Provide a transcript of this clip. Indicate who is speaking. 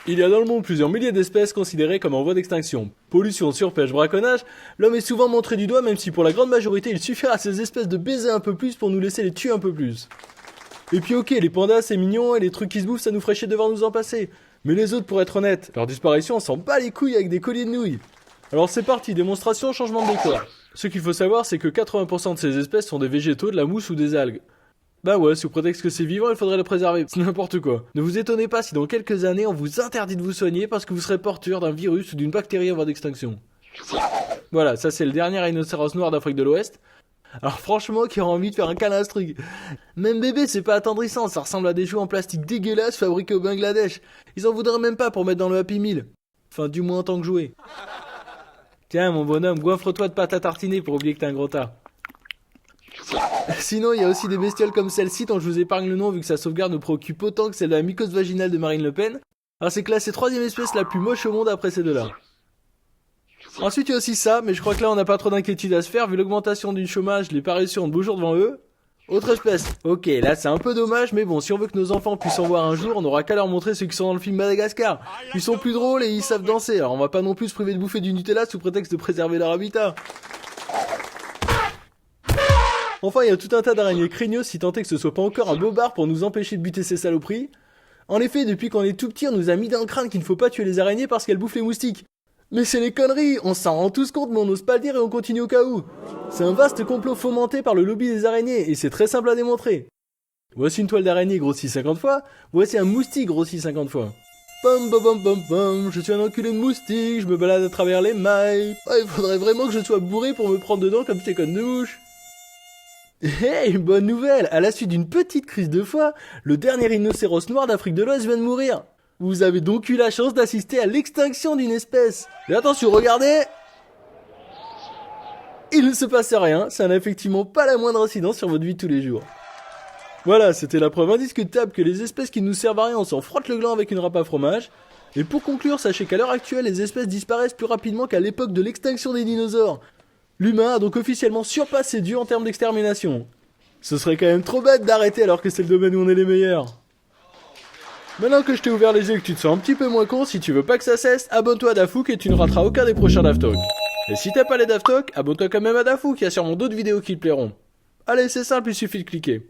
Speaker 1: Il y a dans le monde plusieurs milliers d'espèces considérées comme en voie d'extinction. Pollution, surpêche, braconnage, l'homme est souvent montré du doigt même si pour la grande majorité il suffira à ces espèces de baiser un peu plus pour nous laisser les tuer un peu plus. Et puis ok, les pandas c'est mignon et les trucs qui se bouffent ça nous ferait chier de devoir nous en passer. Mais les autres pour être honnête, leur disparition on s'en bat les couilles avec des colliers de nouilles. Alors c'est parti, démonstration, changement de décor. Ce qu'il faut savoir c'est que 80% de ces espèces sont des végétaux, de la mousse ou des algues. Bah ouais, sous prétexte que c'est vivant, il faudrait le préserver. C'est n'importe quoi. Ne vous étonnez pas si dans quelques années on vous interdit de vous soigner parce que vous serez porteur d'un virus ou d'une bactérie en voie d'extinction. Voilà, ça c'est le dernier rhinocéros noir d'Afrique de l'Ouest. Alors franchement, qui aura envie de faire un câlin à ce truc? Même bébé, c'est pas attendrissant, ça ressemble à des jouets en plastique dégueulasses fabriqués au Bangladesh. Ils en voudraient même pas pour mettre dans le Happy Meal. Enfin, du moins en tant que jouet. Tiens, mon bonhomme, goinfre-toi de pâte à tartiner pour oublier que t'es un gros tas. Sinon, il y a aussi des bestioles comme celle-ci dont je vous épargne le nom vu que sa sauvegarde nous préoccupe autant que celle de la mycose vaginale de Marine Le Pen. Alors c'est classé 3ème espèce la plus moche au monde après ces deux-là. Ensuite, il y a aussi ça, mais je crois que là on n'a pas trop d'inquiétude à se faire vu l'augmentation du chômage, les parutions ont de beaux jours devant eux. Autre espèce. Ok, là c'est un peu dommage, mais bon, si on veut que nos enfants puissent en voir un jour, on n'aura qu'à leur montrer ceux qui sont dans le film Madagascar. Ils sont plus drôles et ils savent danser, alors on va pas non plus se priver de bouffer du Nutella sous prétexte de préserver leur habitat. Enfin, il y a tout un tas d'araignées craignos si tant est que ce soit pas encore un bobard pour nous empêcher de buter ces saloperies. En effet, depuis qu'on est tout petit, on nous a mis dans le crâne qu'il ne faut pas tuer les araignées parce qu'elles bouffent les moustiques. Mais c'est les conneries, on s'en rend tous compte mais on n'ose pas le dire et on continue au cas où. C'est un vaste complot fomenté par le lobby des araignées et c'est très simple à démontrer. Voici une toile d'araignée grossie 50 fois, voici un moustique grossi 50 fois. Pom pom pom pom pom, je suis un enculé de moustique, je me balade à travers les mailles. Oh, il faudrait vraiment que je sois bourré pour me prendre dedans comme ces connes de mouches. Hey, bonne nouvelle! À la suite d'une petite crise de foie, le dernier rhinocéros noir d'Afrique de l'Ouest vient de mourir. Vous avez donc eu la chance d'assister à l'extinction d'une espèce. Et attention, regardez! Il ne se passe rien, ça n'a effectivement pas la moindre incidence sur votre vie de tous les jours. Voilà, c'était la preuve indiscutable que les espèces qui nous servent à rien, on s'en frotte le gland avec une râpe à fromage. Et pour conclure, sachez qu'à l'heure actuelle, les espèces disparaissent plus rapidement qu'à l'époque de l'extinction des dinosaures. L'humain a donc officiellement surpassé Dieu en termes d'extermination. Ce serait quand même trop bête d'arrêter alors que c'est le domaine où on est les meilleurs. Maintenant que je t'ai ouvert les yeux et que tu te sens un petit peu moins con, si tu veux pas que ça cesse, abonne-toi à Dafouk et tu ne rateras aucun des prochains Daftalk. Et si t'as pas les Daftalk, abonne-toi quand même à Dafouk, il y a sûrement d'autres vidéos qui te plairont. Allez, c'est simple, il suffit de cliquer.